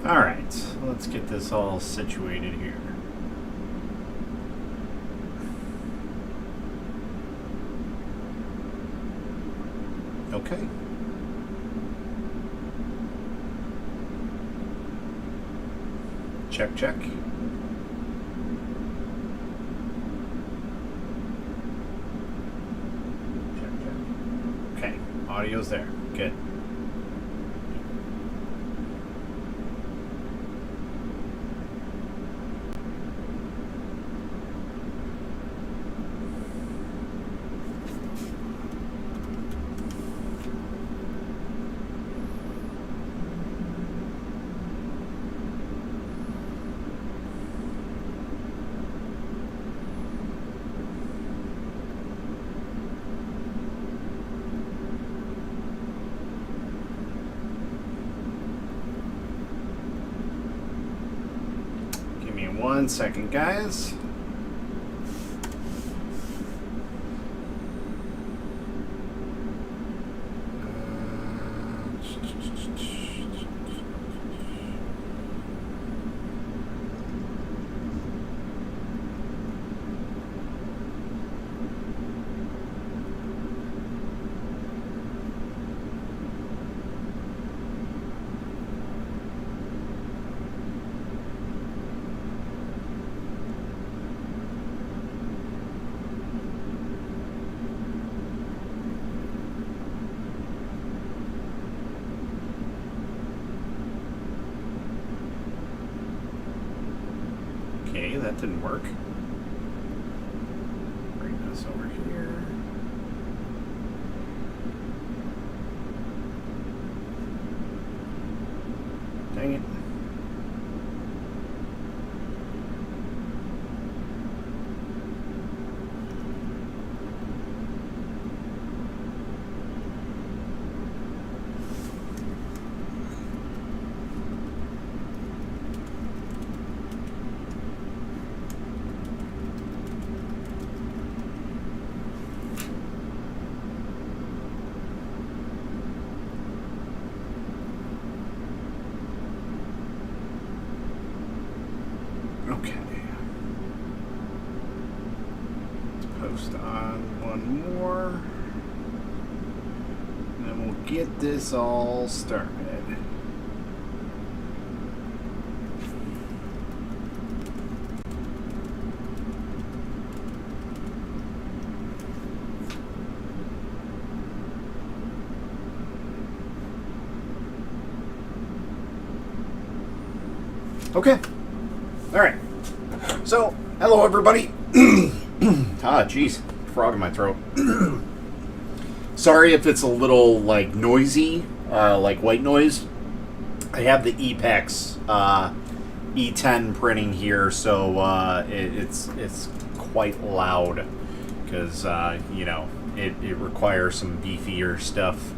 Alright, let's get this all situated here. Okay. Check, check. Okay, audio's there. Good. Give me 1 second, guys. Okay, that didn't work. Bring this over here. Dang it. Okay. Let's post on one more. And then we'll get this all started. Okay. All right. So, hello everybody. Jeez, frog in my throat. Sorry if it's a little like noisy, like white noise. I have the Epex E10 printing here, so it's quite loud because you know it requires some beefier stuff.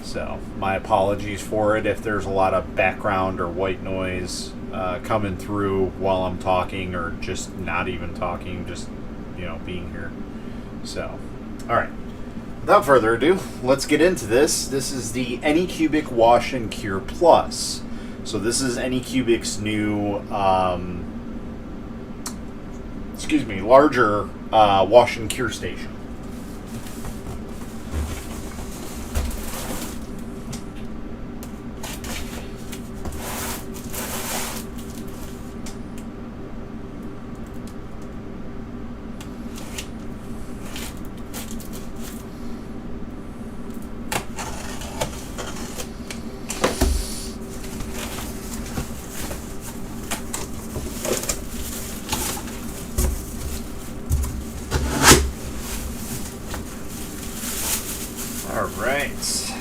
So my apologies for it if there's a lot of background or white noise coming through while I'm talking, or just not even talking, just being here. So, all right. Without further ado, let's get into this. This is the Anycubic Wash and Cure Plus. So this is Anycubic's new, larger wash and cure station. Alright, so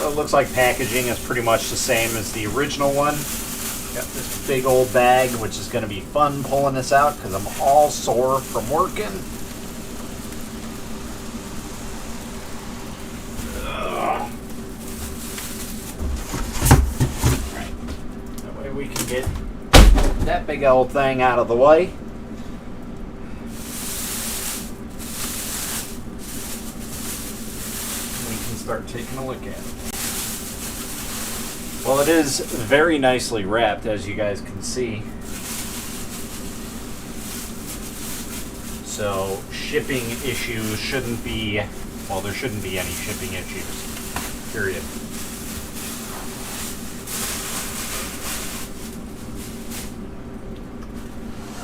it looks like packaging is pretty much the same as the original one. Got this big old bag, which is going to be fun pulling this out because I'm all sore from working. Alright, that way we can get that big old thing out of the way. Start taking a look at it. Well, it is very nicely wrapped, as you guys can see. So shipping issues shouldn't be, well, there shouldn't be any shipping issues, period.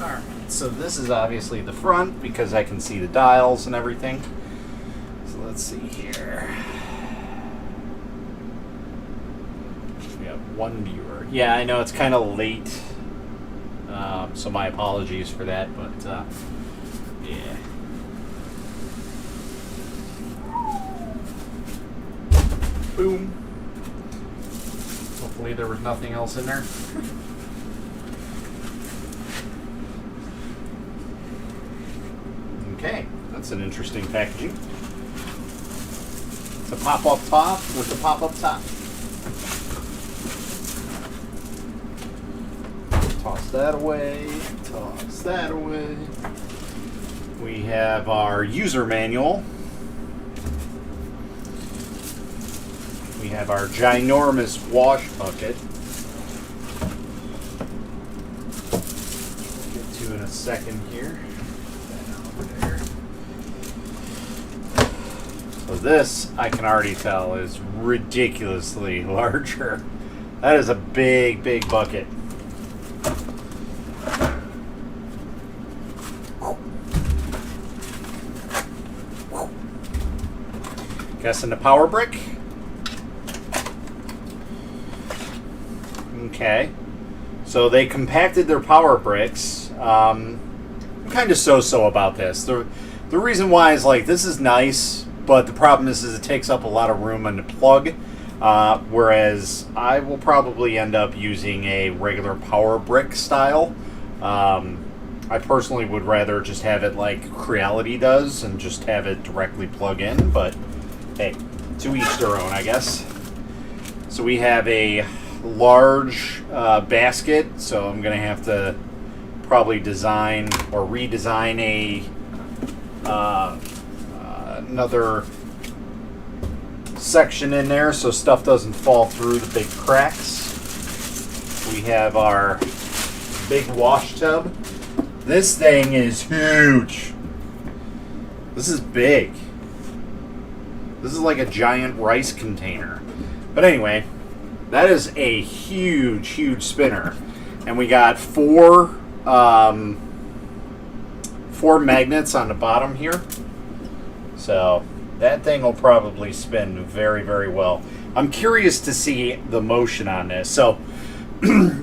Alright, so this is obviously the front because I can see the dials and everything. So let's see here. We have one viewer. Yeah, I know it's kind of late, so my apologies for that, but yeah. Boom. Hopefully there was nothing else in there. Okay, that's an interesting packaging. It's a pop-up top with a pop-up top. Toss that away. Toss that away. We have our user manual. We have our ginormous wash bucket. Get to in a second here. So this, I can already tell, is ridiculously larger. That is a big, big bucket. Guessing the power brick. Okay. So they compacted their power bricks. I'm kind of so-so about this. The reason why is, like, this is nice, but the problem is it takes up a lot of room on the plug, whereas I will probably end up using a regular power brick style. I personally would rather just have it like Creality does and just have it directly plug in, but hey, to each their own, I guess. So we have a large basket, so I'm going to have to probably design or redesign another section in there so stuff doesn't fall through the big cracks. We have our big wash tub. This thing is huge. This is big. This is like a giant rice container. But anyway, that is a huge, huge spinner. And we got four magnets on the bottom here. So that thing will probably spin very, very well. I'm curious to see the motion on this. So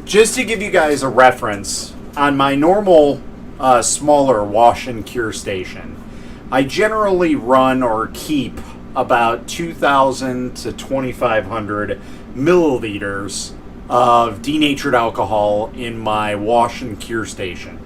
just to give you guys a reference, on my normal smaller wash and cure station, I generally run or keep about 2,000 to 2,500 milliliters of denatured alcohol in my wash and cure station.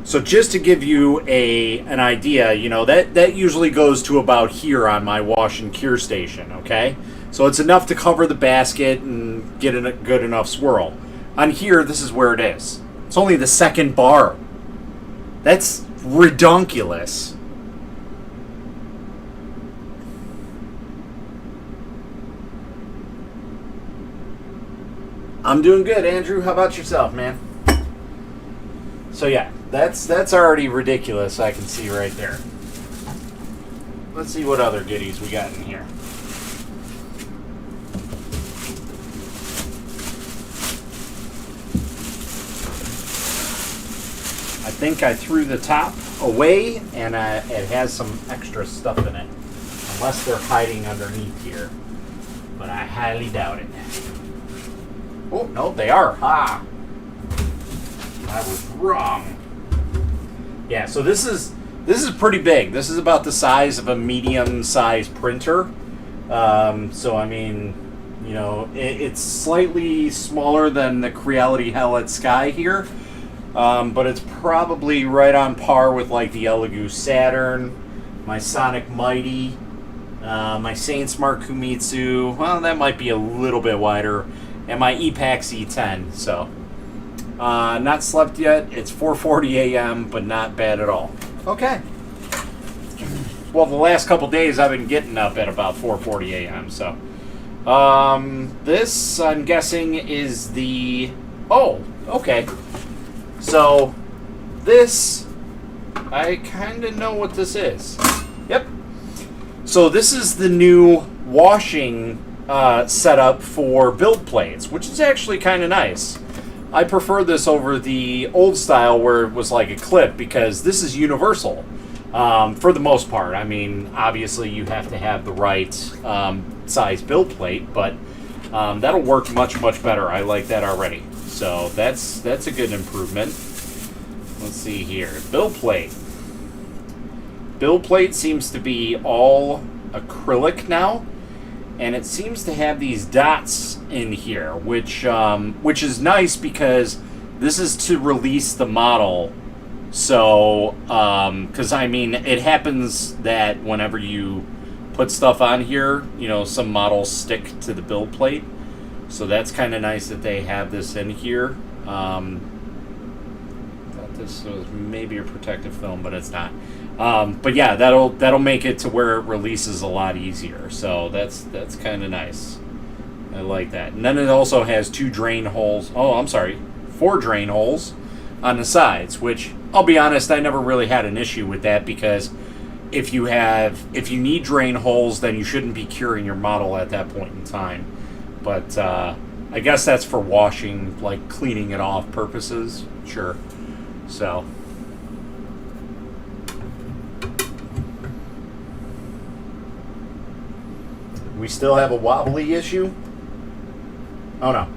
So just to give you an idea, you know, that usually goes to about here on my wash and cure station, okay? So it's enough to cover the basket and get a good enough swirl. On here, this is where it is. It's only the second bar. That's redonkulous. I'm doing good, Andrew. How about yourself, man? So yeah, that's already ridiculous. I can see right there. Let's see what other goodies we got in here. I think I threw the top away, and it has some extra stuff in it, unless they're hiding underneath here. But I highly doubt it. Oh no, they are. Ah. I was wrong. Yeah, so this is pretty big. This is about the size of a medium-sized printer. So I mean, you know, it's slightly smaller than the Creality Hell Sky here, but it's probably right on par with like the Elegoo Saturn, my Sonic Mighty, my Sainsmart Kumitsu. Well, that might be a little bit wider, and my Epax E10. So. Not slept yet. It's 4:40 a.m., but not bad at all. Okay. Well, the last couple days I've been getting up at about 4:40 a.m., so This, I'm guessing, is the... Oh, okay. So, this... I kind of know what this is. Yep. So this is the new washing setup for build plates, which is actually kind of nice. I prefer this over the old style where it was like a clip because this is universal for the most part. I mean, obviously you have to have the right size build plate, but that'll work much, much better. I like that already. So that's a good improvement. Let's see here. Build plate. Build plate seems to be all acrylic now, and it seems to have these dots in here, which is nice because this is to release the model. So, because I mean, it happens that whenever you put stuff on here, you know, some models stick to the build plate. So that's kind of nice that they have this in here. Thought this was maybe a protective film, but it's not. But yeah, that'll make it to where it releases a lot easier. So that's kind of nice. I like that. And then it also has 2 drain holes. Oh, I'm sorry, 4 drain holes on the sides. Which I'll be honest, I never really had an issue with that because if you need drain holes, then you shouldn't be curing your model at that point in time. But I guess that's for washing, like cleaning it off purposes. Sure. So. We still have a wobbly issue. Oh no,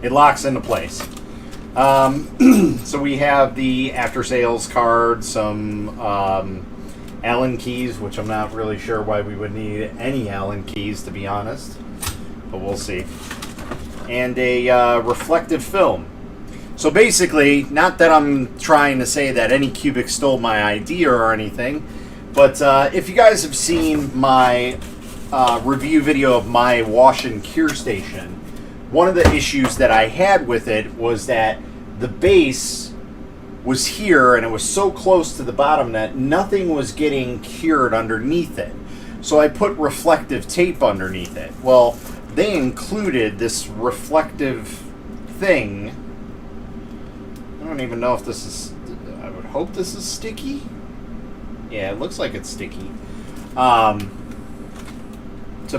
it locks into place. So we have the after sales card, some Allen keys, which I'm not really sure why we would need any Allen keys, to be honest, but we'll see. And a reflective film. So basically, not that I'm trying to say that Anycubic stole my idea or anything, but if you guys have seen my review video of my wash and cure station, one of the issues that I had with it was that the base was here and it was so close to the bottom that nothing was getting cured underneath it. So I put reflective tape underneath it. Well, they included this reflective thing. I don't even know if this is... I would hope this is sticky. Yeah, it looks like it's sticky. To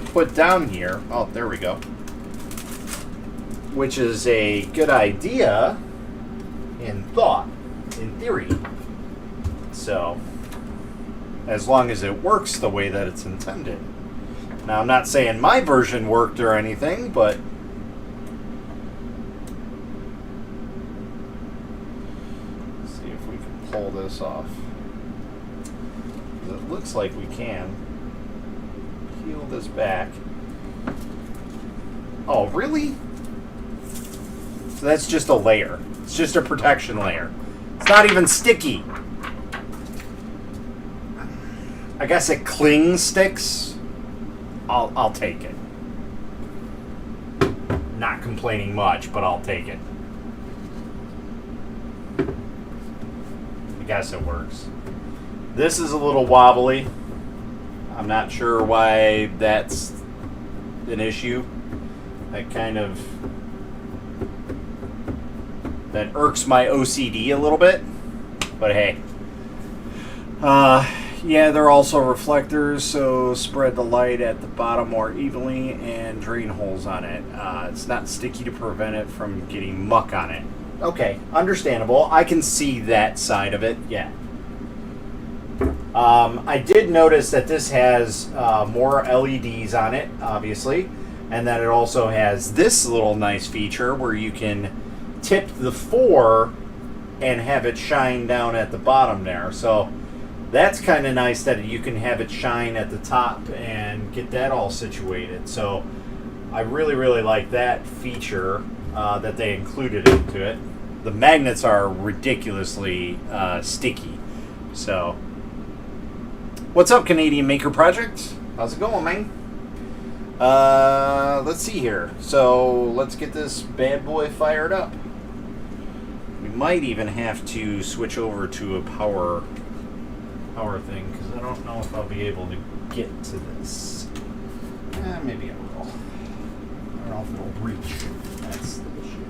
put down here. Oh, there we go. Which is a good idea in thought, in theory. So, as long as it works the way that it's intended. Now, I'm not saying my version worked or anything, but let's see if we can pull this off. It looks like we can. Peel this back. Oh, really? So that's just a layer. It's just a protection layer. It's not even sticky. I guess it cling sticks. I'll take it. Not complaining much, but I'll take it. I guess it works. This is a little wobbly. I'm not sure why that's an issue. That irks my OCD a little bit. But hey. Yeah, they're also reflectors, so spread the light at the bottom more evenly and drain holes on it. It's not sticky to prevent it from getting muck on it. Okay, understandable. I can see that side of it, yeah. I did notice that this has more LEDs on it, obviously, and that it also has this little nice feature where you can tip the 4 and have it shine down at the bottom there. So that's kind of nice that you can have it shine at the top and get that all situated. So I really, really like that feature that they included into it. The magnets are ridiculously sticky. So, what's up, Canadian Maker Project? How's it going, man? Let's see here. So let's get this bad boy fired up. We might even have to switch over to a power thing, because I don't know if I'll be able to get to this. Maybe I will. don't know if it'll reach. That's the issue.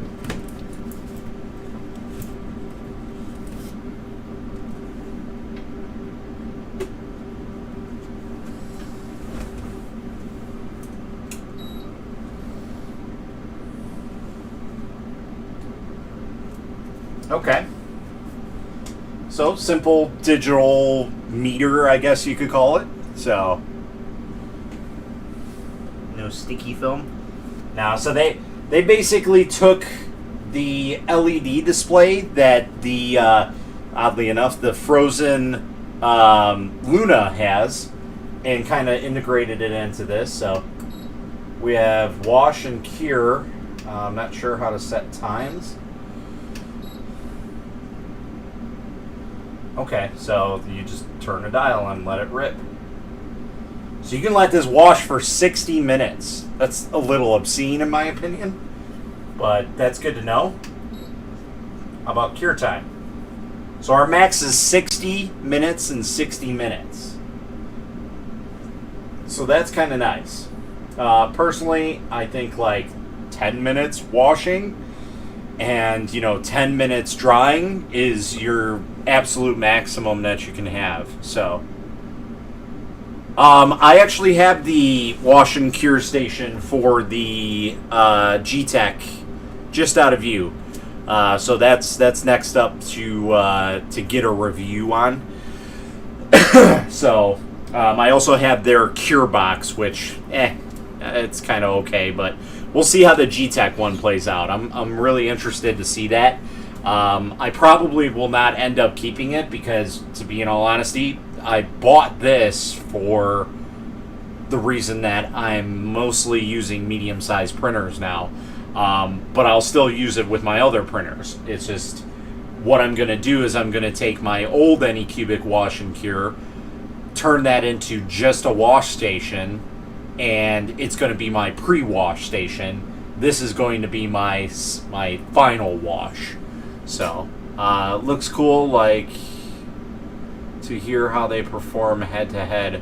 Okay. So, simple digital meter, I guess you could call it. So, no sticky film. Now, so they basically took the LED display that the, oddly enough, the Frozen Luna has and kind of integrated it into this. So, we have wash and cure. I'm not sure how to set times. Okay, so you just turn the dial and let it rip. So you can let this wash for 60 minutes. That's a little obscene in my opinion, but that's good to know. How about cure time? So our max is 60 minutes and 60 minutes. So that's kind of nice. Personally, I think like 10 minutes washing and 10 minutes drying is your absolute maximum that you can have. So I actually have the wash and cure station for the G-Tech just out of view. So that's next up to get a review on. So I also have their cure box, which it's kind of okay, but we'll see how the G-Tech one plays out. I'm really interested to see that. I probably will not end up keeping it because, to be in all honesty, I bought this for the reason that I'm mostly using medium-sized printers now. But I'll still use it with my other printers. It's just what I'm going to do is I'm going to take my old Anycubic wash and cure, turn that into just a wash station, and it's going to be my pre-wash station. This is going to be my final wash. So, looks cool, like, to hear how they perform head-to-head.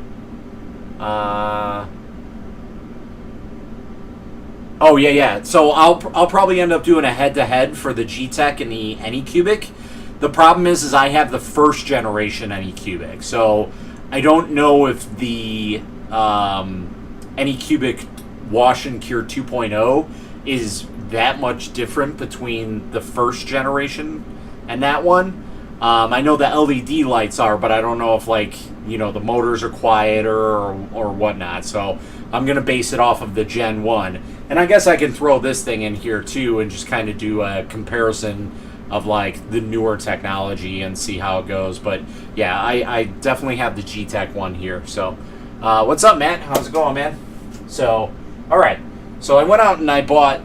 Oh, yeah. So, I'll probably end up doing a head-to-head for the G-Tech and the Anycubic. The problem is I have the first generation Anycubic. So, I don't know if the Anycubic Wash and Cure 2.0 is that much different between the first generation and that one. I know the LED lights are, but I don't know if the motors are quieter or whatnot. So I'm going to base it off of the Gen 1. And I guess I can throw this thing in here too and just kind of do a comparison of the newer technology and see how it goes. But yeah, I definitely have the G-Tech one here. So what's up, Matt? How's it going, man? So, all right. So I went out and I bought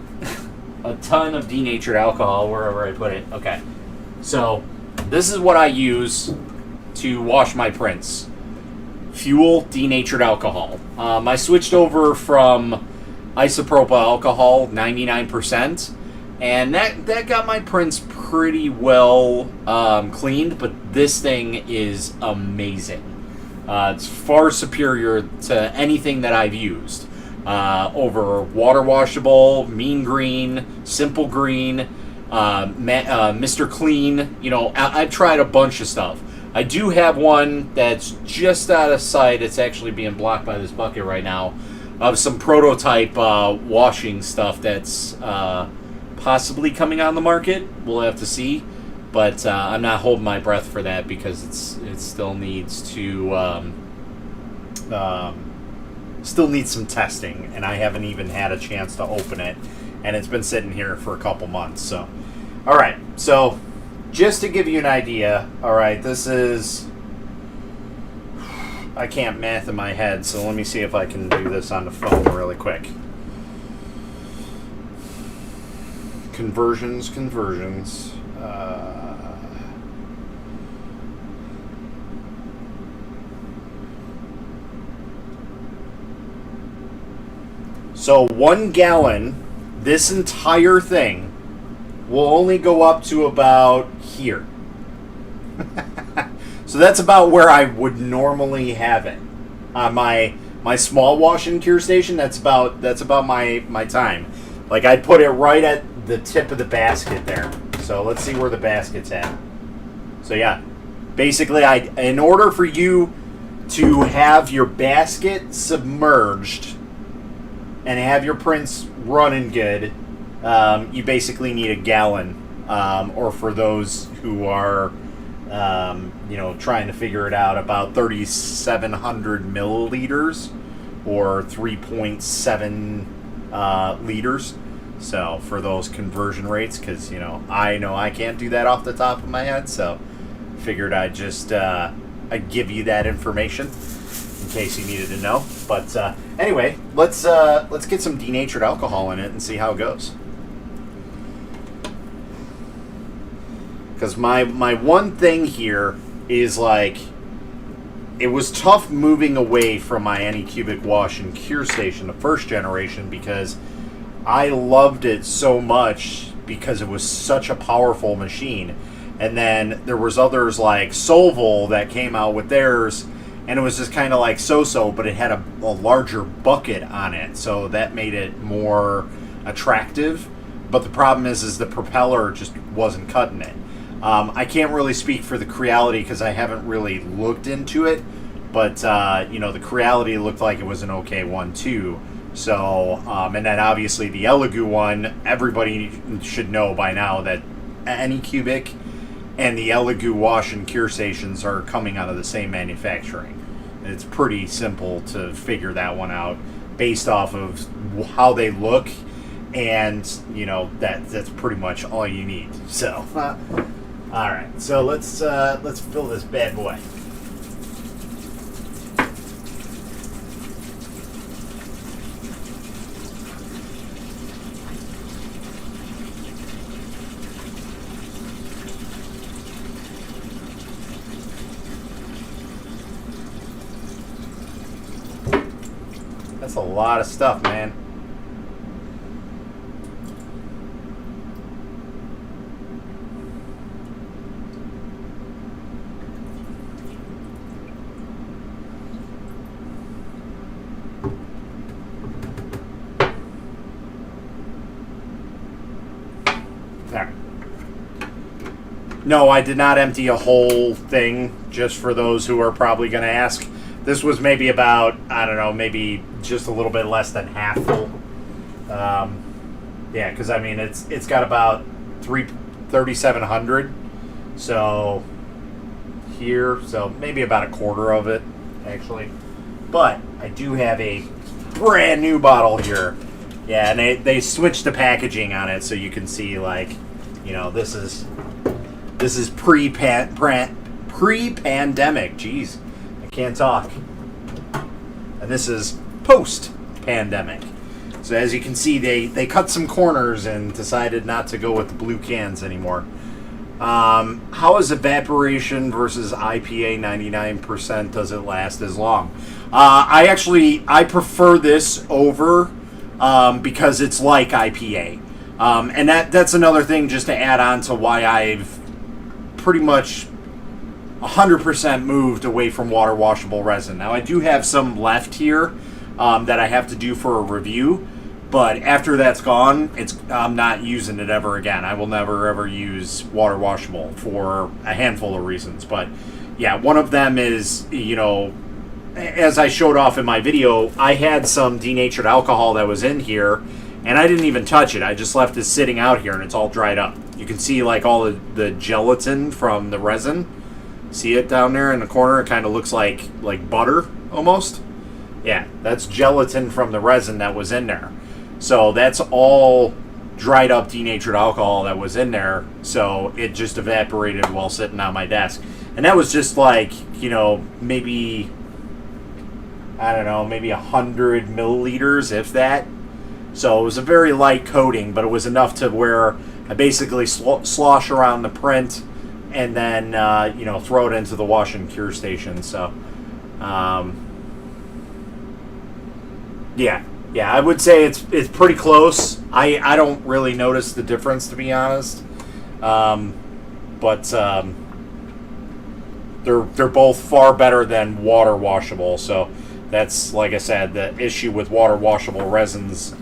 a ton of denatured alcohol wherever I put it. Okay. So this is what I use to wash my prints. Fuel denatured alcohol. I switched over from isopropyl alcohol 99%, and that got my prints pretty well cleaned, but this thing is amazing. It's far superior to anything that I've used. Over water washable, mean green, simple green, Mr. Clean. I've tried a bunch of stuff. I do have one that's just out of sight. It's actually being blocked by this bucket right now. Of some prototype washing stuff that's possibly coming on the market. We'll have to see, but I'm not holding my breath for that because it still needs to still needs some testing, and I haven't even had a chance to open it, and it's been sitting here for a couple months. So, all right. So, just to give you an idea, all right, this is. I can't math in my head, so let me see if I can do this on the phone really quick. Conversions. So 1 gallon, this entire thing, will only go up to about here. So that's about where I would normally have it. My small wash and cure station, that's about my time. Like, I'd put it right at the tip of the basket there. So let's see where the basket's at. So yeah, basically, in order for you to have your basket submerged and have your prints running good, you basically need a gallon. Or for those who are, trying to figure it out, about 3,700 milliliters or 3.7 liters. So for those conversion rates, because I know I can't do that off the top of my head, so figured I'd just I'd give you that information in case you needed to know. But anyway, let's get some denatured alcohol in it and see how it goes. Because my one thing here is, like, it was tough moving away from my Anycubic wash and cure station, the first generation, because I loved it so much because it was such a powerful machine. And then there was others like Solvol that came out with theirs, and it was just kind of like so-so, but it had a larger bucket on it, so that made it more attractive. But the problem is the propeller just wasn't cutting it. I can't really speak for the Creality because I haven't really looked into it, but the Creality looked like it was an okay one too. So, and then obviously the Elegoo one, everybody should know by now that Anycubic and the Elegoo wash and cure stations are coming out of the same manufacturing. It's pretty simple to figure that one out based off of how they look, and that's pretty much all you need. So. All right, so let's fill this bad boy. That's a lot of stuff, man. No, I did not empty a whole thing, just for those who are probably going to ask. This was maybe about, I don't know, maybe just a little bit less than half full. Yeah, because, I mean, it's got about 3,700. So, here, so maybe about a quarter of it, actually. But I do have a brand new bottle here. Yeah, and they switched the packaging on it, so you can see, like, this is pre-pandemic. Jeez, I can't talk. And this is post-pandemic. So as you can see, they cut some corners and decided not to go with the blue cans anymore. How is evaporation versus IPA 99%? Does it last as long? I prefer this over because it's like IPA. And that's another thing just to add on to why I've pretty much 100% moved away from water washable resin. Now I do have some left here that I have to do for a review, but after that's gone, I'm not using it ever again. I will never ever use water washable for a handful of reasons. But yeah, one of them is, as I showed off in my video, I had some denatured alcohol that was in here, and I didn't even touch it. I just left it sitting out here, and it's all dried up. You can see, like, all of the gelatin from the resin. See it down there in the corner? It kind of looks like butter, almost. Yeah, that's gelatin from the resin that was in there. So that's all dried up denatured alcohol that was in there. So it just evaporated while sitting on my desk. And that was just like, maybe, I don't know, maybe 100 milliliters, if that. So it was a very light coating, but it was enough to where I basically slosh around the print and then, throw it into the wash and cure station. So, yeah, I would say it's pretty close. I don't really notice the difference, to be honest. But they're both far better than water washable. So that's, like I said, the issue with water washable resins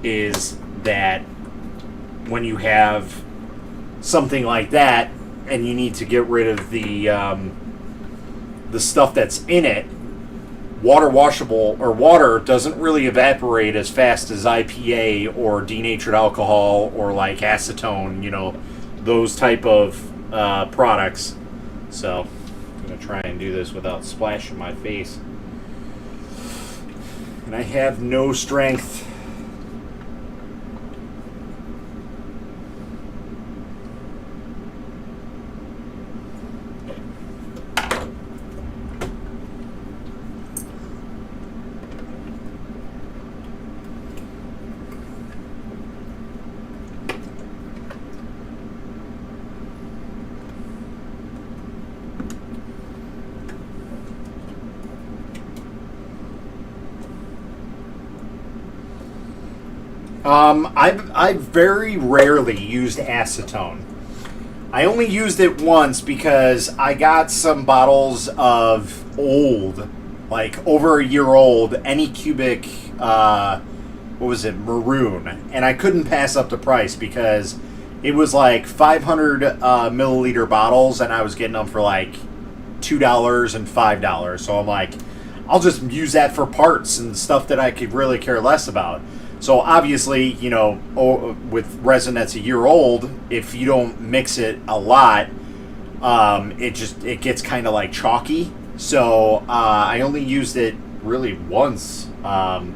is that when you have something like that and you need to get rid of the stuff that's in it, water washable or water doesn't really evaporate as fast as IPA or denatured alcohol or like acetone, you know, those type of products. So I'm going to try and do this without splashing my face. And I have no strength. I've very rarely used acetone. I only used it once because I got some bottles of old, like over a year old, Anycubic, what was it, maroon, and I couldn't pass up the price because it was like 500 milliliter bottles, and I was getting them for like $2 and $5. So I'm like, I'll just use that for parts and stuff that I could really care less about. So obviously, you know, with resin that's a year old, if you don't mix it a lot, it gets kind of like chalky. So I only used it really once on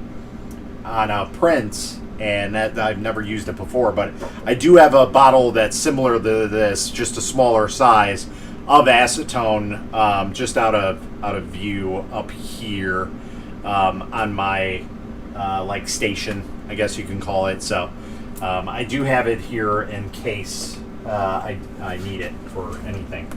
a print, and that I've never used it before. But I do have a bottle that's similar to this, just a smaller size, of acetone, just out of view up here on my like station, I guess you can call it. So I do have it here in case I need it for anything.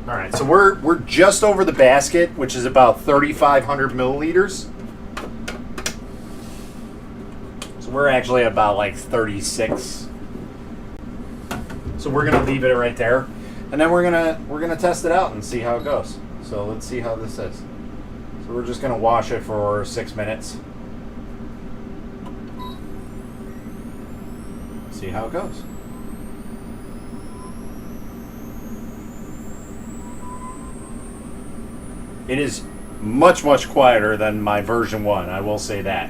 All right, so we're just over the basket, which is about 3,500 milliliters. So we're actually at about like 36. So we're gonna leave it right there, and then we're gonna test it out and see how it goes. So let's see how this is. So we're just gonna wash it for 6 minutes. See how it goes. It is much, much quieter than my version 1, I will say that.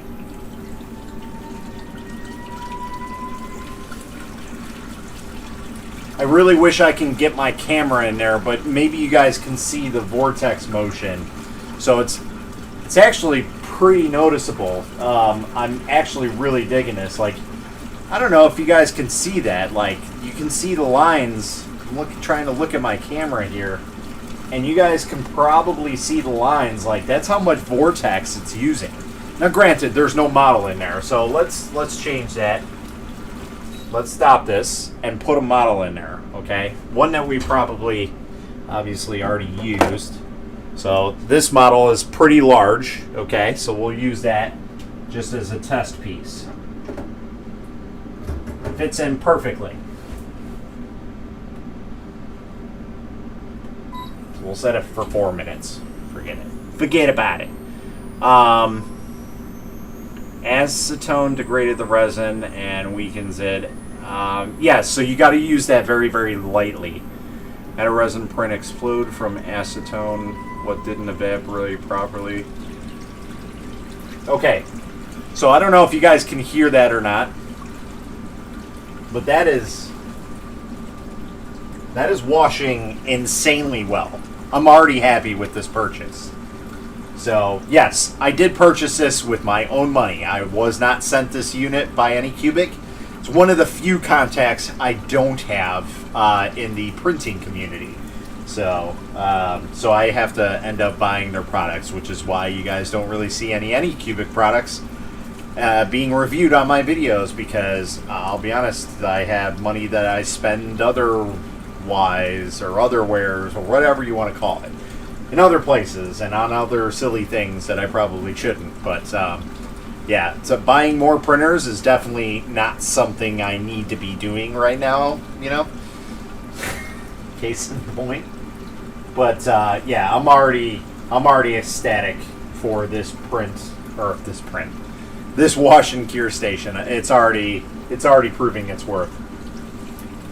I really wish I can get my camera in there, but maybe you guys can see the vortex motion. So it's actually pretty noticeable. I'm actually really digging this. Like, I don't know if you guys can see that. Like, you can see the lines. I'm trying to look at my camera here. And you guys can probably see the lines. Like, that's how much vortex it's using. Now, granted, there's no model in there, so let's change that. Let's stop this and put a model in there, okay? One that we probably, obviously, already used. So this model is pretty large, okay? So we'll use that just as a test piece. It fits in perfectly. We'll set it for 4 minutes. Forget it. Forget about it. Acetone degraded the resin and weakens it. Yes, so you got to use that very, very lightly. Had a resin print explode from acetone. What didn't evaporate properly? Okay. So I don't know if you guys can hear that or not. But that is washing insanely well. I'm already happy with this purchase. So, yes, I did purchase this with my own money. I was not sent this unit by Anycubic. It's one of the few contacts I don't have in the printing community. So I have to end up buying their products, which is why you guys don't really see any Anycubic products being reviewed on my videos, because I'll be honest, I have money that I spend otherwise or otherwares or whatever you want to call it in other places and on other silly things that I probably shouldn't. But Yeah, so buying more printers is definitely not something I need to be doing right now, you know? Case in point. But yeah, I'm already ecstatic for this this wash and cure station. It's already proving its worth.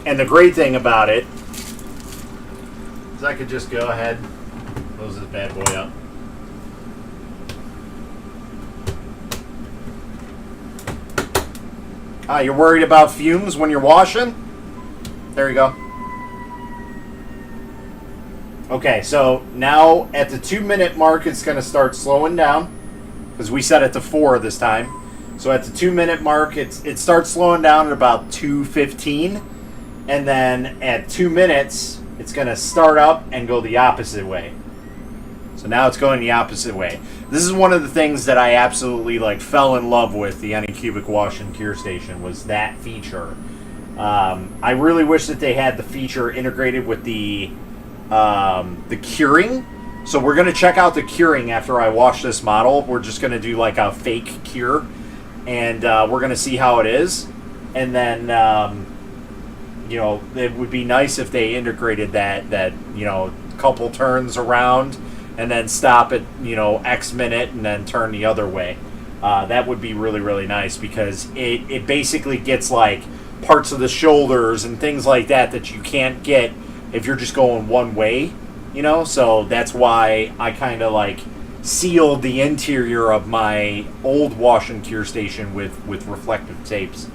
And the great thing about it is I could just go ahead, close this bad boy up. You're worried about fumes when you're washing? There you go. Okay, so now at the 2-minute mark, it's going to start slowing down because we set it to 4 this time. So at the 2-minute mark, it starts slowing down at about 2:15, and then at 2 minutes, it's going to start up and go the opposite way. So now it's going the opposite way. This is one of the things that I absolutely fell in love with the Anycubic wash and cure station was that feature. I really wish that they had the feature integrated with the curing. So we're going to check out the curing after I wash this model. We're just going to do a fake cure, and we're going to see how it is. And then, it would be nice if they integrated that couple turns around and then stop at, X minute and then turn the other way. That would be really, really nice because it basically gets parts of the shoulders and things like that you can't get if you're just going one way, so that's why I kind of sealed the interior of my old wash and cure station with reflective tapes.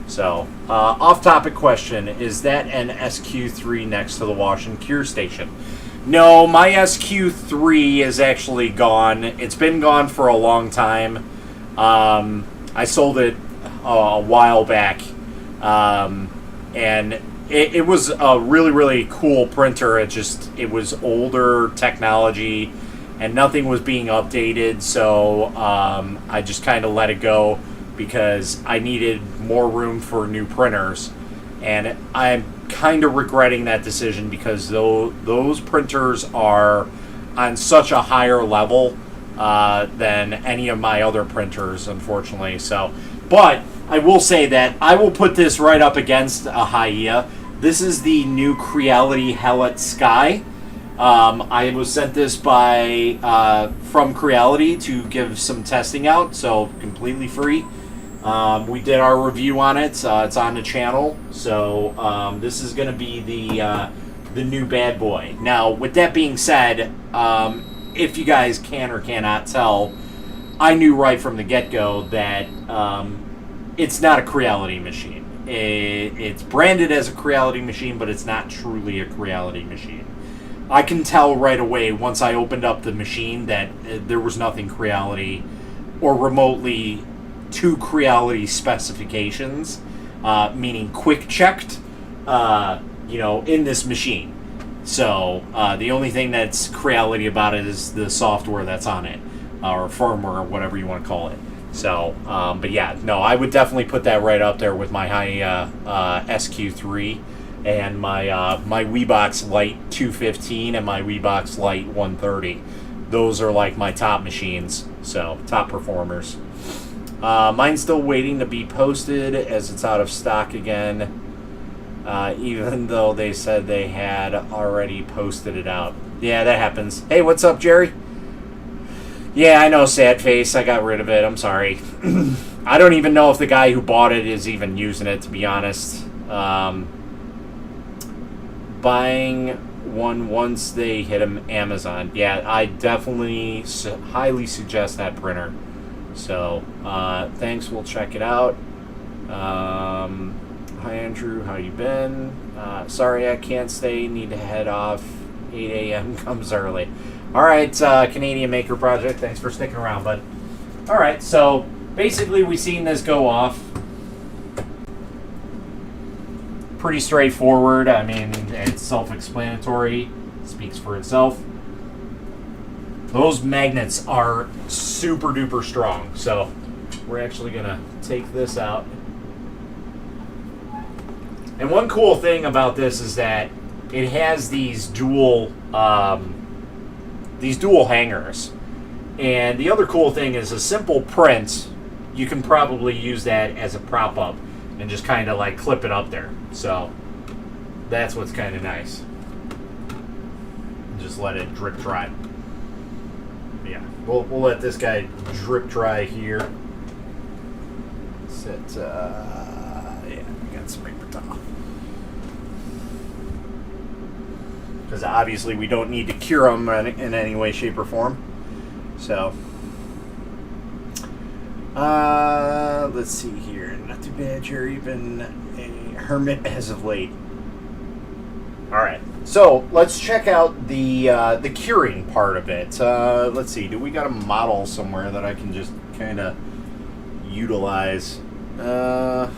So, off-topic question, is that an SQ3 next to the wash and cure station? No, my SQ3 is actually gone. It's been gone for a long time. I sold it a while back, and it was a really, really cool printer. It was older technology, and nothing was being updated, so I just kind of let it go because I needed more room for new printers, and I'm kind of regretting that decision because those printers are on such a higher level than any of my other printers, unfortunately. So, but I will say that I will put this right up against a Hiea. This is the new Creality Hellet Sky. I was sent this from Creality to give some testing out, so completely free. We did our review on it. It's on the channel. So this is going to be the new bad boy. Now, with that being said, if you guys can or cannot tell, I knew right from the get-go that it's not a Creality machine. It's branded as a Creality machine, but it's not truly a Creality machine. I can tell right away once I opened up the machine that there was nothing Creality or remotely to Creality specifications, meaning quick checked, in this machine. So the only thing that's Creality about it is the software that's on it, or firmware, or whatever you want to call it. So, but yeah, no, I would definitely put that right up there with my Hiea SQ3 and my Weebox Lite 215 and my Weebox Lite 130. Those are my top machines, so top performers. Mine's still waiting to be posted as it's out of stock again, even though they said they had already posted it out. Yeah, that happens. Hey, what's up, Jerry? Yeah, I know, sad face. I got rid of it. I'm sorry. I don't even know if the guy who bought it is even using it, to be honest. Buying one once they hit Amazon. Yeah, I definitely highly suggest that printer. So, thanks. We'll check it out. Hi, Andrew. How you been? Sorry, I can't stay. Need to head off. 8 a.m. comes early. All right, Canadian Maker Project. Thanks for sticking around, bud. All right, so basically we've seen this go off. Pretty straightforward. I mean, it's self-explanatory. Speaks for itself. Those magnets are super duper strong. So we're actually gonna take this out. And one cool thing about this is that it has these dual hangers. And the other cool thing is a simple print you can probably use that as a prop up and just kind of like clip it up there. So that's what's kind of nice. Just let it drip dry. Yeah, we'll let this guy drip dry here. Set, yeah, we got some paper towel. Because obviously we don't need to cure them in any way, shape, or form. So, let's see here. Not too bad. You're even a hermit as of late. All right. So let's check out the curing part of it. Let's see. Do we got a model somewhere that I can just kind of utilize? Well,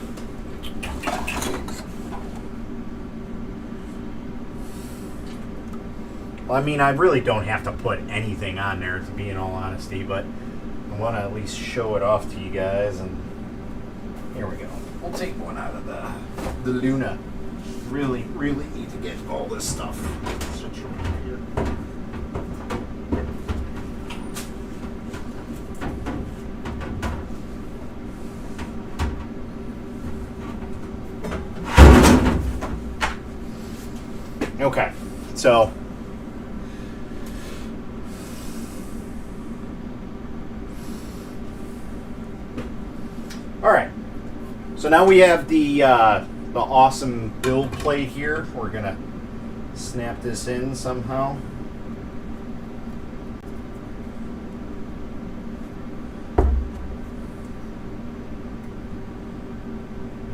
I mean, I really don't have to put anything on there, to be in all honesty, but I want to at least show it off to you guys. And here we go. We'll take one out of the Luna. Really need to get all this stuff. Switch over here. Okay, so all right. So now we have the awesome build plate here. We're gonna snap this in somehow.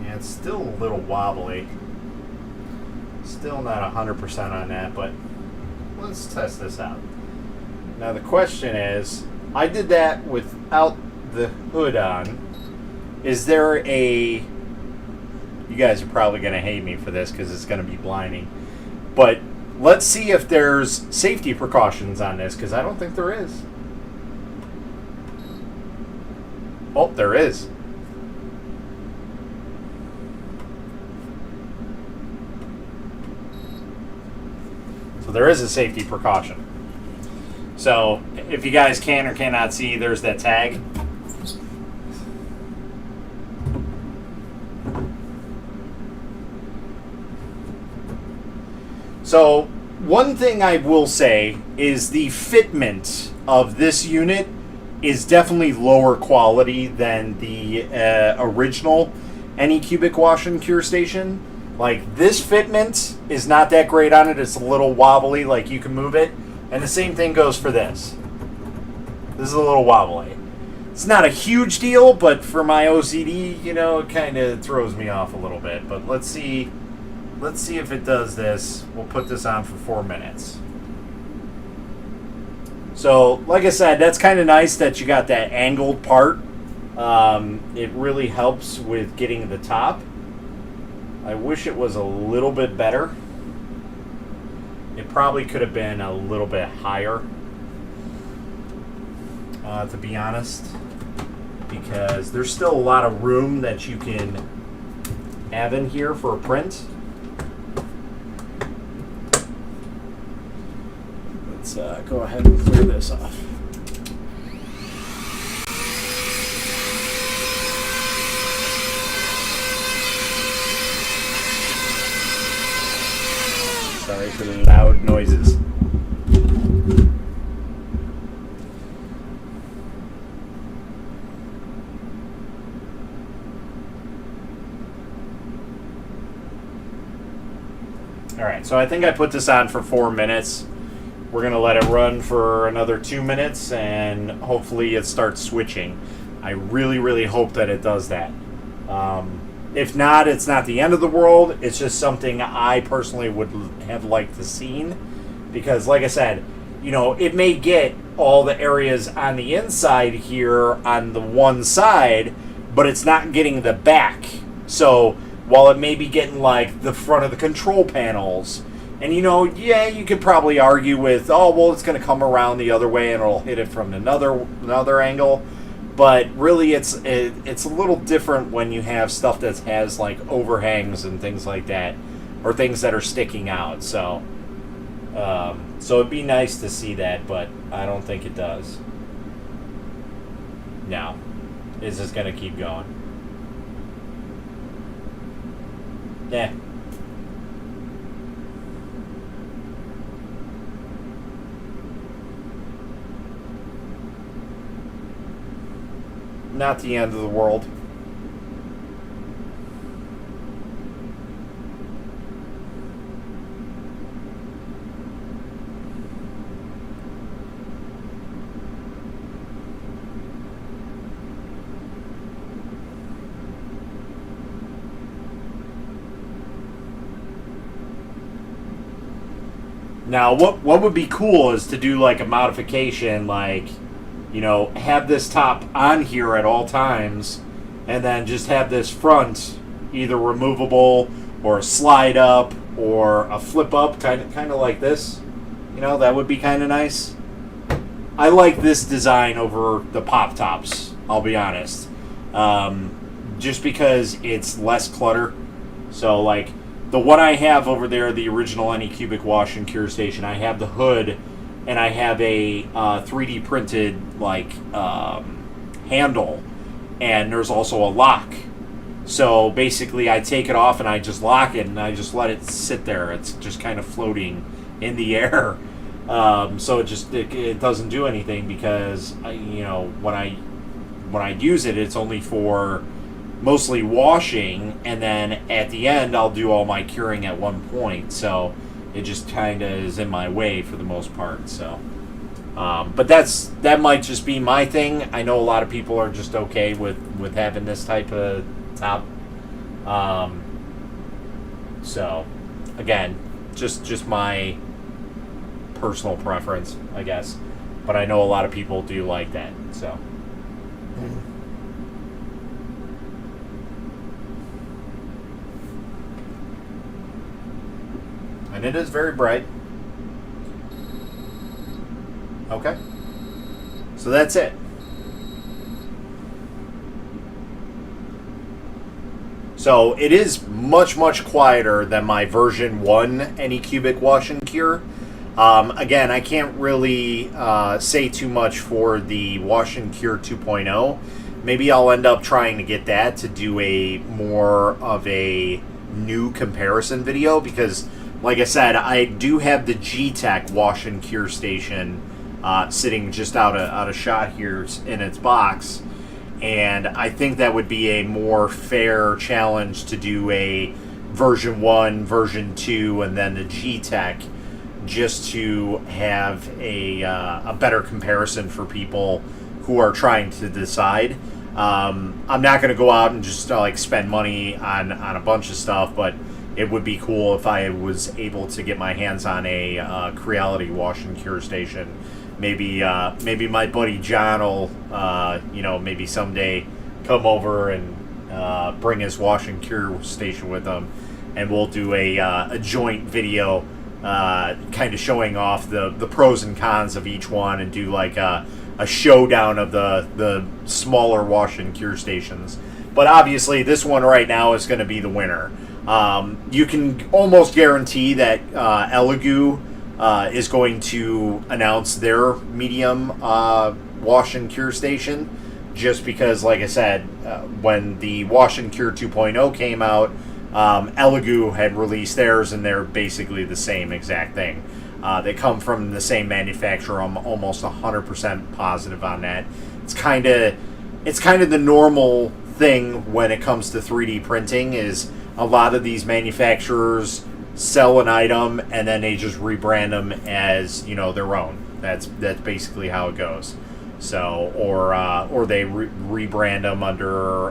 Yeah, it's still a little wobbly. Still not 100% on that, but let's test this out. Now the question is, I did that without the hood on. Is there a... You guys are probably going to hate me for this because it's going to be blinding. But let's see if there's safety precautions on this, because I don't think there is. Oh, there is. So there is a safety precaution. So if you guys can or cannot see, there's that tag. So one thing I will say is the fitment of this unit is definitely lower quality than the original Anycubic wash and cure station. Like, this fitment is not that great on it. It's a little wobbly, like you can move it. And the same thing goes for this. This is a little wobbly. It's not a huge deal, but for my OCD, you know, it kind of throws me off a little bit. But let's see if it does this. We'll put this on for 4 minutes. So, like I said, that's kind of nice that you got that angled part. It really helps with getting the top. I wish it was a little bit better. It probably could have been a little bit higher, to be honest, because there's still a lot of room that you can have in here for a print. Let's go ahead and clear this off. Sorry for the loud noises. Alright, so I think I put this on for 4 minutes. We're going to let it run for another 2 minutes, and hopefully it starts switching. I really, really hope that it does that. If not, it's not the end of the world. It's just something I personally would have liked to seen. Because, like I said, you know, it may get all the areas on the inside here on the one side, but it's not getting the back. So, while it may be getting, like, the front of the control panels, and, you know, yeah, you could probably argue with, oh, well, it's going to come around the other way and it'll hit it from another angle. But really, it's a little different when you have stuff that has, like, overhangs and things like that, or things that are sticking out. So, so it'd be nice to see that, but I don't think it does. No, is this going to keep going? Yeah. Not the end of the world. Now, what would be cool is to do like a modification, like, you know, have this top on here at all times, and then just have this front either removable or a slide up or a flip up, kind of like this. You know, that would be kind of nice. I like this design over the pop tops, I'll be honest, just because it's less clutter. So, like, the one I have over there, the original Anycubic wash and cure station, I have the hood, and I have a 3D printed like handle, and there's also a lock. So basically, I take it off and I just lock it, and I just let it sit there. It's just kind of floating in the air. So it doesn't do anything because when I use it, it's only for mostly washing, and then at the end I'll do all my curing at one point, so it just kind of is in my way for the most part. So but that might just be my thing. I know a lot of people are just okay with having this type of top. So again, just my personal preference, I guess, but I know a lot of people do like that. So and it is very bright. Okay. So that's it. So it is much, much quieter than my version 1 Anycubic wash and cure. Again, I can't really say too much for the wash and cure 2.0. Maybe I'll end up trying to get that to do a more of a new comparison video, because like I said, I do have the G-Tech wash and cure station sitting just out of shot here in its box, and I think that would be a more fair challenge to do a version 1, version 2, and then the G-Tech, just to have a better comparison for people who are trying to decide. I'm not going to go out and just like spend money on a bunch of stuff, but it would be cool if I was able to get my hands on a Creality wash and cure station. Maybe my buddy John will, maybe someday come over and bring his wash and cure station with him, and we'll do a joint video, kind of showing off the pros and cons of each one, and do like a showdown of the smaller wash and cure stations. But obviously, this one right now is going to be the winner. You can almost guarantee that Elegoo is going to announce their medium wash and cure station, just because, like I said, when the wash and cure 2.0 came out, Elegoo had released theirs, and they're basically the same exact thing. They come from the same manufacturer. I'm almost 100% positive on that. It's kind of the normal thing when it comes to 3D printing, is a lot of these manufacturers sell an item and then they just rebrand them as, their own. That's basically how it goes. So, or they rebrand them under,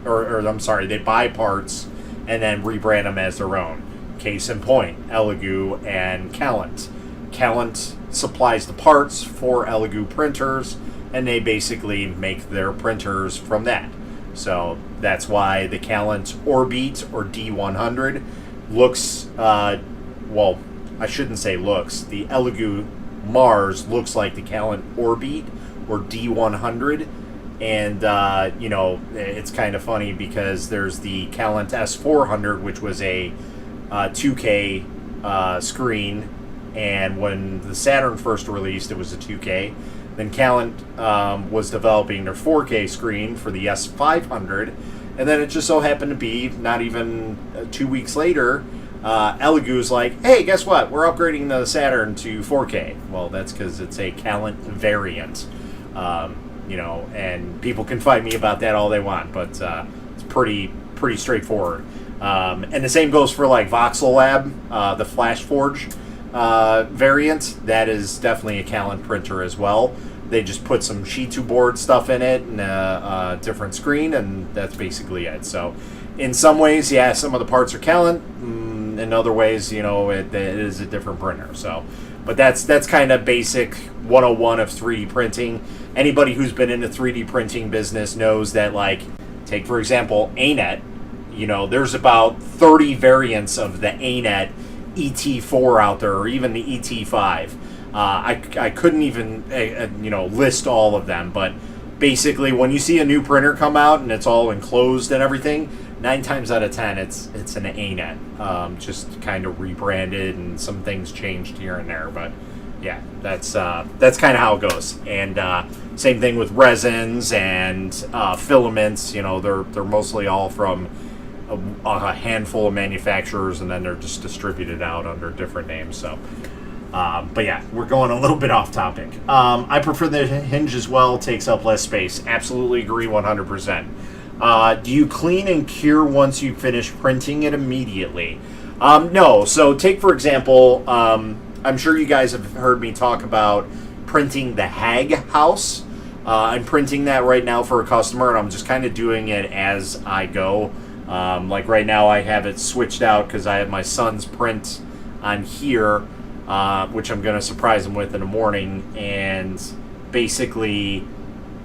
or I'm sorry, they buy parts and then rebrand them as their own. Case in point, Elegoo and Calent. Calent supplies the parts for Elegoo printers, and they basically make their printers from that. So that's why the Calent Orbit or D100 looks, well, I shouldn't say looks. The Elegoo Mars looks like the Calent Orbit or D100. And, it's kind of funny because there's the Calent S400, which was a 2K screen. And when the Saturn first released, it was a 2K. Then Calent was developing their 4K screen for the S500, and then it just so happened to be not even 2 weeks later, Elegoo's like, hey, guess what? We're upgrading the Saturn to 4K. Well, that's because it's a Calent variant, and people can fight me about that all they want, but it's pretty straightforward. And the same goes for like Voxel Lab, the Flash Forge variant. That is definitely a Calent printer as well. They just put some Shitu board stuff in it and a different screen, and that's basically it. So in some ways, yeah, some of the parts are Calent. In other ways, it is a different printer. So, but that's kind of basic 101 of 3D printing. Anybody who's been in the 3D printing business knows that, like, take for example ANET. There's about 30 variants of the ANET ET4 out there, or even the ET5. I couldn't even list all of them, but basically when you see a new printer come out and it's all enclosed and everything, 9 times out of 10 it's an ANET, just kind of rebranded and some things changed here and there. But yeah, that's kind of how it goes. And same thing with resins and filaments. They're mostly all from a handful of manufacturers, and then they're just distributed out under different names. So, but yeah, we're going a little bit off topic. I prefer the hinge as well. Takes up less space. Absolutely agree 100%. Do you clean and cure once you finish printing it immediately? No. So take for example, I'm sure you guys have heard me talk about printing the Hag house. I'm printing that right now for a customer, and I'm just kind of doing it as I go. Like right now I have it switched out because I have my son's print on here, which I'm going to surprise him with in the morning, and basically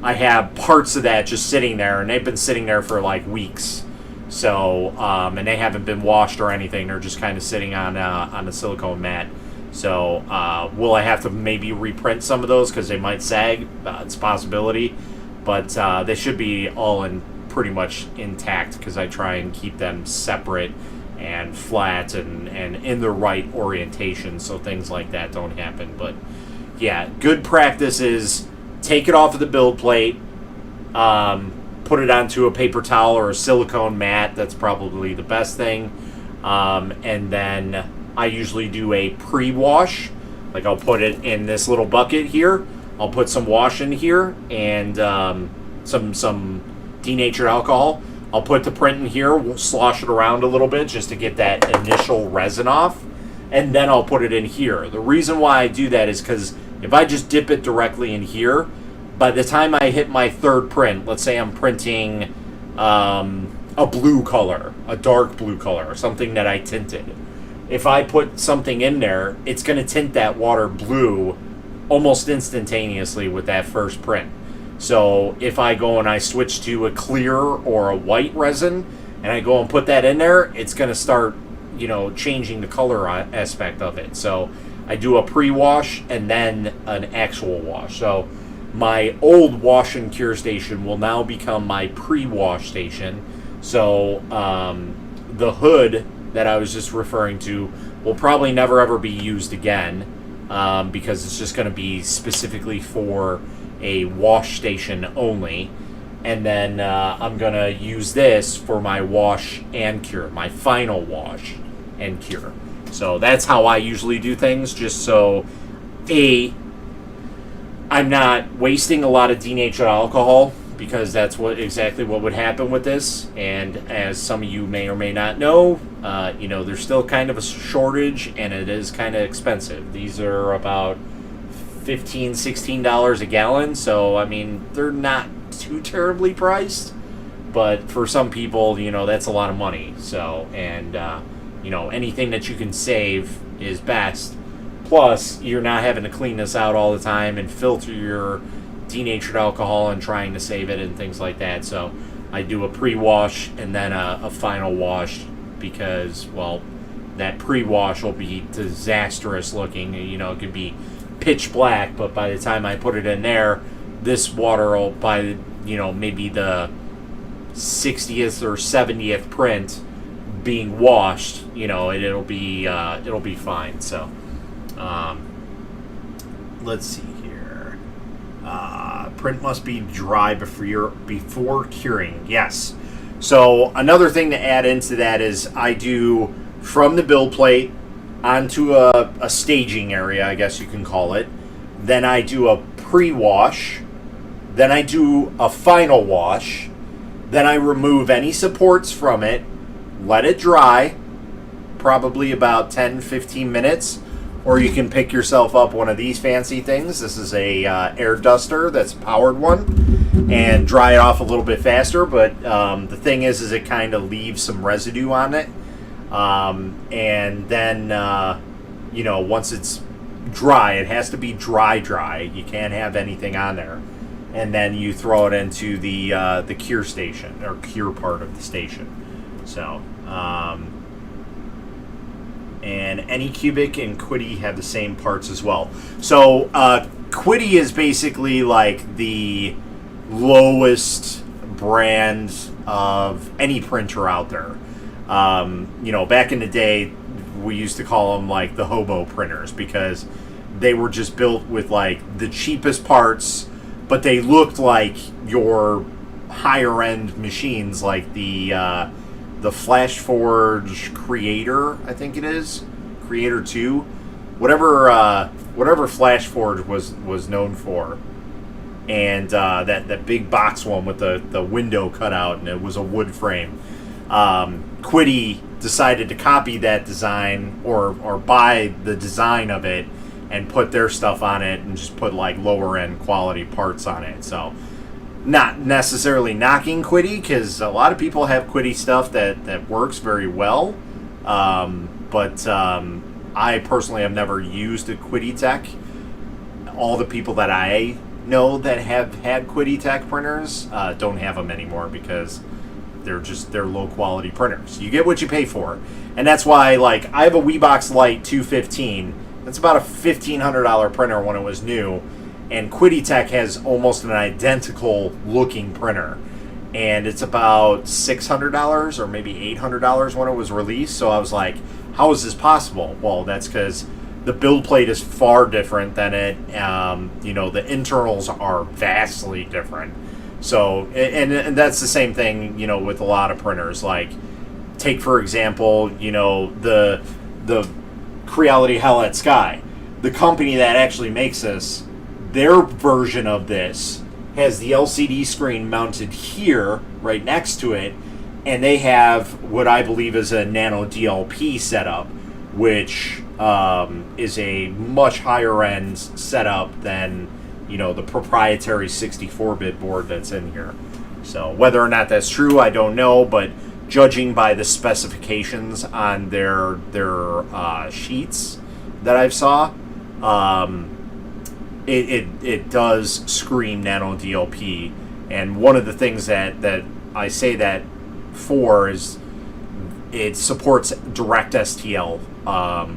I have parts of that just sitting there, and they've been sitting there for like weeks. So, and they haven't been washed or anything. They're just kind of sitting on a silicone mat. So, will I have to maybe reprint some of those because they might sag? It's a possibility, but they should be all in pretty much intact because I try and keep them separate and flat and in the right orientation so things like that don't happen. But yeah, good practice is take it off of the build plate, put it onto a paper towel or a silicone mat. That's probably the best thing. And then I usually do a pre-wash. Like I'll put it in this little bucket here. I'll put some wash in here and some denatured alcohol. I'll put the print in here, slosh it around a little bit just to get that initial resin off, and then I'll put it in here. The reason why I do that is because if I just dip it directly in here, by the time I hit my third print, let's say I'm printing a blue color, a dark blue color, or something that I tinted, if I put something in there, it's going to tint that water blue almost instantaneously with that first print. So if I go and I switch to a clear or a white resin and I go and put that in there, it's going to start, changing the color aspect of it. So I do a pre-wash and then an actual wash. So my old wash and cure station will now become my pre-wash station. So the hood that I was just referring to will probably never ever be used again, because it's just going to be specifically for a wash station only. And then I'm going to use this for my wash and cure, my final wash and cure. So that's how I usually do things, just so I'm not wasting a lot of denatured alcohol, because that's exactly what would happen with this. And as some of you may or may not know, there's still kind of a shortage, and it is kind of expensive. These are about $15, $16 a gallon, so I mean they're not too terribly priced, but for some people, that's a lot of money. So, and anything that you can save is best. Plus, you're not having to clean this out all the time and filter your denatured alcohol and trying to save it and things like that. So I do a pre-wash and then a final wash, because, well, that pre-wash will be disastrous looking. It could be pitch black, but by the time I put it in there, this water will, by maybe the 60th or 70th print being washed, it'll be fine. So let's see here. print must be dry before curing. Yes. So another thing to add into that is I do from the build plate onto a staging area, I guess you can call it. Then I do a pre-wash. Then I do a final wash. Then I remove any supports from it, let it dry, probably about 10-15 minutes. Or you can pick yourself up one of these fancy things. This is a air duster that's a powered one, and dry it off a little bit faster. But the thing is it kind of leaves some residue on it. And then, once it's dry, it has to be dry. You can't have anything on there. And then you throw it into the cure station, or cure part of the station. So, and Anycubic and Quiddy have the same parts as well. So, Quiddy is basically like the lowest brand of any printer out there. Back in the day, we used to call them like the hobo printers because they were just built with like the cheapest parts, but they looked like your higher end machines, like the FlashForge Creator, I think it is, Creator 2, whatever FlashForge was known for, and that big box one with the window cut out, and it was a wood frame. Quiddy decided to copy that design or buy the design of it and put their stuff on it and just put like lower end quality parts on it. So not necessarily knocking Quiddy, because a lot of people have Quiddy stuff that works very well. But I personally have never used a Quiddy Tech. All the people that I know that have had Quiddy Tech printers don't have them anymore because they're low quality printers. You get what you pay for. And that's why, like, I have a WeBox Lite 215. That's about a $1,500 printer when it was new. And Quiddy Tech has almost an identical looking printer. And it's about $600 or maybe $800 when it was released. So I was like, how is this possible? Well, that's because the build plate is far different than it. The internals are vastly different. So, and that's the same thing, with a lot of printers. Like, take for example, the Creality Hell at Sky. The company that actually makes this, their version of this has the LCD screen mounted here, right next to it, and they have what I believe is a nano DLP setup, which is a much higher end setup than the proprietary 64-bit board that's in here. So whether or not that's true, I don't know, but judging by the specifications on their sheets that I've saw, it does scream nano DLP. And one of the things that I say that for is it supports direct STL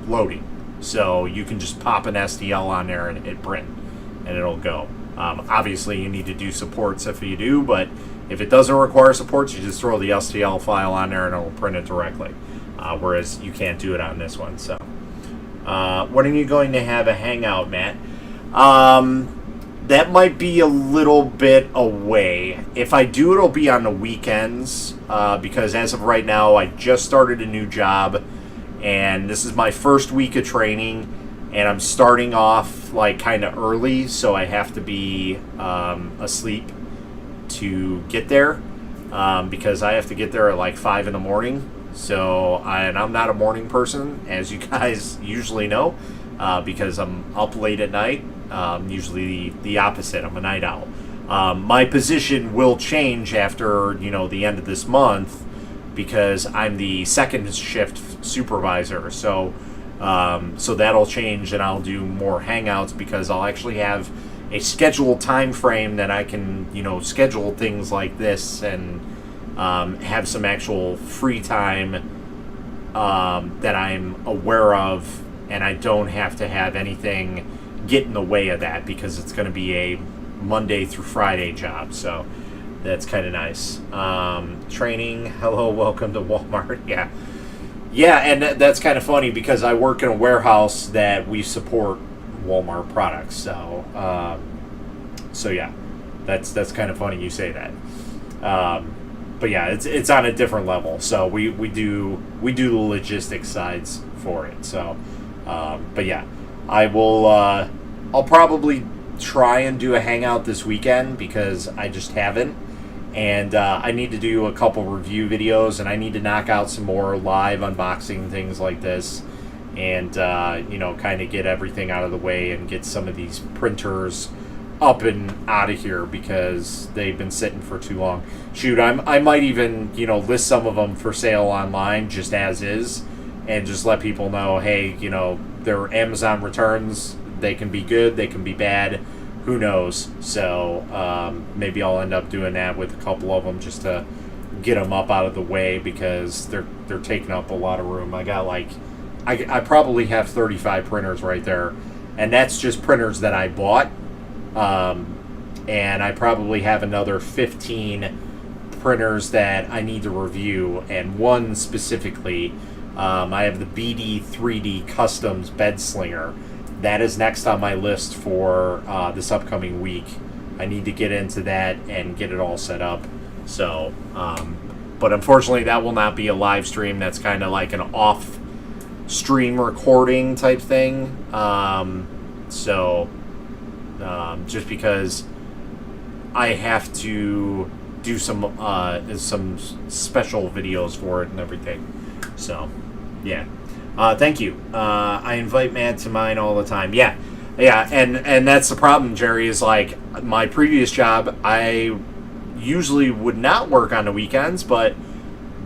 loading. So you can just pop an STL on there and hit print, and it'll go. Obviously, you need to do supports if you do, but if it doesn't require supports, you just throw the STL file on there and it'll print it directly. Whereas you can't do it on this one. So, when are you going to have a hangout, Matt? That might be a little bit away. If I do, it'll be on the weekends, because as of right now, I just started a new job, and this is my first week of training, and I'm starting off like kind of early, so I have to be asleep to get there, because I have to get there at like 5 in the morning. So, and I'm not a morning person, as you guys usually know, because I'm up late at night. Usually the opposite. I'm a night owl. My position will change after the end of this month, because I'm the second shift supervisor. So that'll change, and I'll do more hangouts because I'll actually have a scheduled time frame that I can schedule things like this and have some actual free time that I'm aware of, and I don't have to have anything get in the way of that, because it's going to be a Monday through Friday job. So that's kind of nice. Training, hello, welcome to Walmart. Yeah, and that's kind of funny because I work in a warehouse that we support Walmart products. So yeah. That's kind of funny you say that. But yeah, it's on a different level. So we do the logistics sides for it. So, but yeah, I'll probably try and do a hangout this weekend because I just haven't. And I need to do a couple review videos, and I need to knock out some more live unboxing things like this, and kind of get everything out of the way and get some of these printers up and out of here because they've been sitting for too long. Shoot, I might even list some of them for sale online just as is, and just let people know, hey, they're Amazon returns. They can be good, they can be bad. Who knows? So maybe I'll end up doing that with a couple of them just to get them up out of the way because they're taking up a lot of room. I got I probably have 35 printers right there, and that's just printers that I bought. And I probably have another 15 printers that I need to review, and one specifically, I have the BD 3D Customs Bed Slinger. That is next on my list for this upcoming week. I need to get into that and get it all set up. So, but unfortunately, that will not be a live stream. That's kind of like an off-stream recording type thing. Just because I have to do some special videos for it and everything. So, yeah. Thank you. I invite Matt to mine all the time. Yeah, and that's the problem, Jerry, is like my previous job, I usually would not work on the weekends, but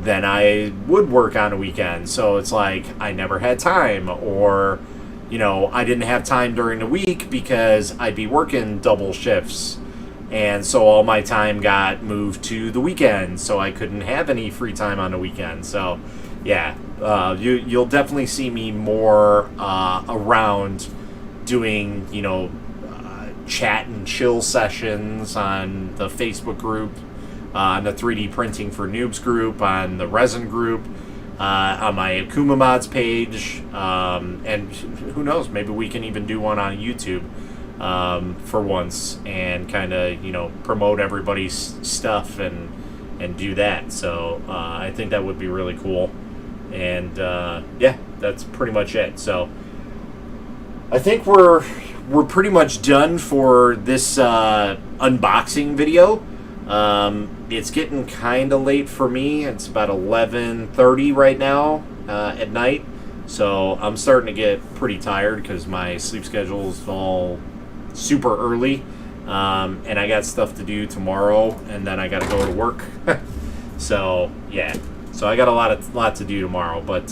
then I would work on the weekend. So it's like I never had time, or, I didn't have time during the week because I'd be working double shifts. And so all my time got moved to the weekend, so I couldn't have any free time on the weekend. So, yeah. You'll definitely see me more around doing, chat and chill sessions on the Facebook group, on the 3D Printing for Noobs group, on the Resin group, on my Akuma Mods page, and who knows, maybe we can even do one on YouTube for once and kind of, promote everybody's stuff and do that. So I think that would be really cool. And that's pretty much it. So I think we're pretty much done for this unboxing video. It's getting kind of late for me. It's about 11:30 right now at night. So I'm starting to get pretty tired because my sleep schedule is all super early. And I got stuff to do tomorrow, and then I got to go to work. So, yeah. So I got a lot to do tomorrow, but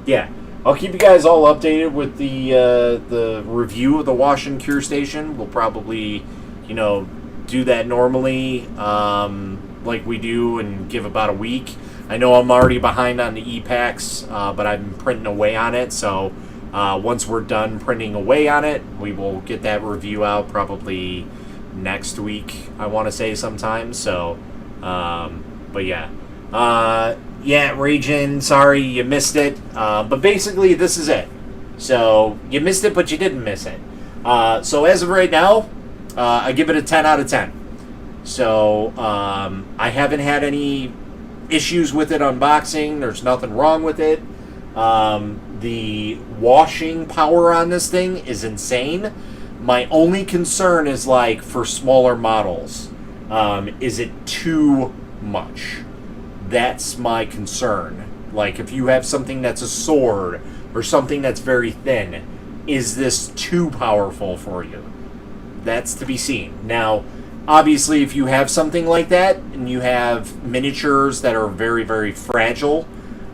yeah, I'll keep you guys all updated with the review of the wash and cure station. We'll probably, do that normally, like we do, and give about a week. I know I'm already behind on the e-packs, but I've been printing away on it. So once we're done printing away on it, we will get that review out probably next week. I want to say sometime. So, but yeah. Ragin, sorry you missed it. But basically, this is it. So, you missed it, but you didn't miss it. So, as of right now, I give it a 10 out of 10. So, I haven't had any issues with it unboxing. There's nothing wrong with it. The washing power on this thing is insane. My only concern is, like, for smaller models. Is it too much? That's my concern. Like, if you have something that's a sword or something that's very thin, is this too powerful for you? That's to be seen. Now, obviously, if you have something like that and you have miniatures that are very, very fragile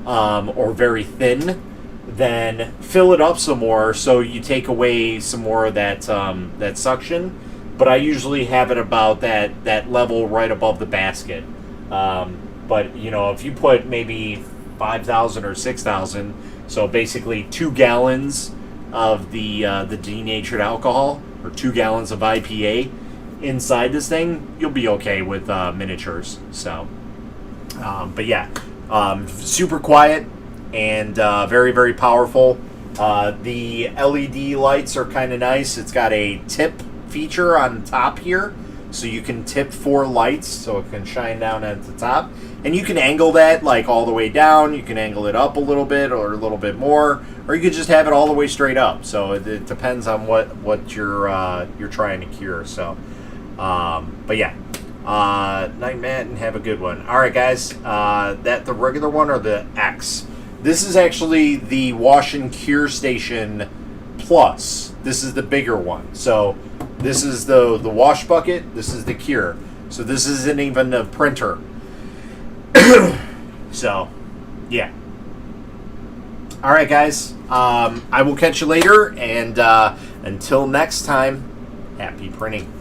or very thin, then fill it up some more so you take away some more of that that suction. But I usually have it about that level right above the basket. But, if you put maybe 5,000 or 6,000, so basically 2 gallons of the denatured alcohol, or 2 gallons of IPA inside this thing, you'll be okay with miniatures. So, but yeah, super quiet and very, very powerful. The LED lights are kind of nice. It's got a tip feature on top here. so you can tip 4 lights so it can shine down at the top. And you can angle that like all the way down. You can angle it up a little bit or a little bit more, or you could just have it all the way straight up. So it depends on what you're trying to cure. So, but yeah, night, Matt, and have a good one. All right, guys, that the regular one or the X? This is actually the Wash and Cure Station Plus. This is the bigger one. So this is the wash bucket. This is the cure. So this isn't even a printer. So, yeah. All right, guys. I will catch you later, and until next time, happy printing.